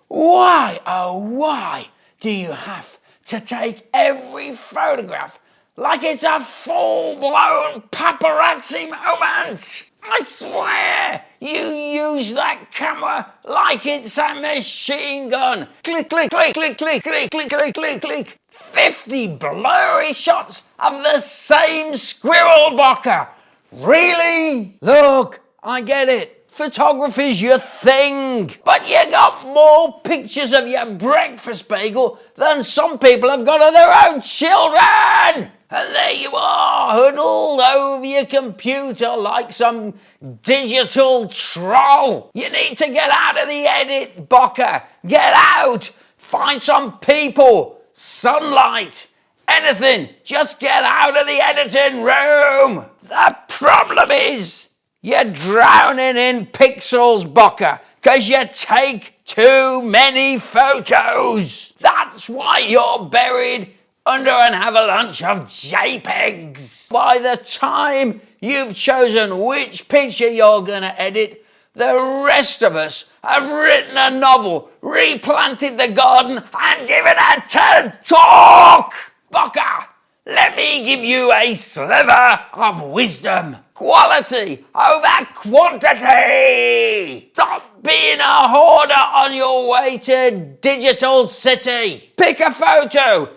Why, oh why, do you have to take every photograph like it's a full-blown paparazzi moment? I swear, you use that camera like it's a machine gun. Click, click, click, click, click, click, click, click, click, click. 50 blurry shots of the same squirrel, Bocker. Really? Look, I get it. Photography's your thing. But you got more pictures of your breakfast bagel than some people have got of their own children. And there you are, huddled over your computer like some digital troll. You need to get out of the edit, Bocker. Get out. Find some people, sunlight, anything. Just get out of the editing room. The problem is you're drowning in pixels, Bocker, because you take too many photos. That's why you're buried under an avalanche of JPEGs. By the time you've chosen which picture you're going to edit, the rest of us have written a novel, replanted the garden, and given a TED Talk. Bocker, let me give you a sliver of wisdom. Quality over quantity. Stop being a hoarder on your way to Digital City. Pick a photo.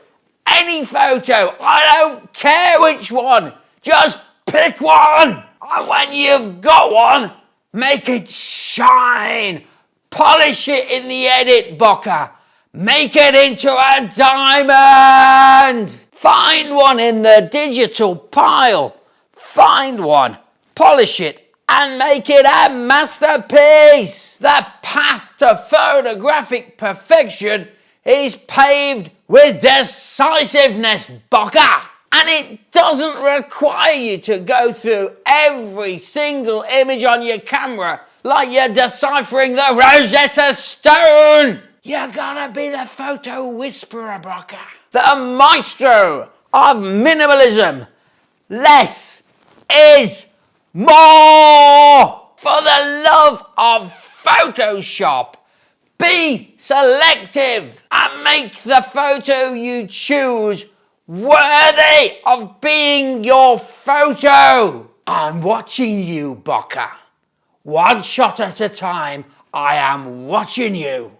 Any photo. I don't care which one. Just pick one. And when you've got one, make it shine. Polish it in the edit, Bocker. Make it into a diamond. Find one in the digital pile. Find one, polish it, and make it a masterpiece. The path to photographic perfection is paved with decisiveness, Bocker. And it doesn't require you to go through every single image on your camera like you're deciphering the Rosetta Stone. You gotta be the photo whisperer, Bocker. The maestro of minimalism. Less is more. For the love of Photoshop, be selective and make the photo you choose worthy of being your photo. I'm watching you, Bocker. One shot at a time, I am watching you.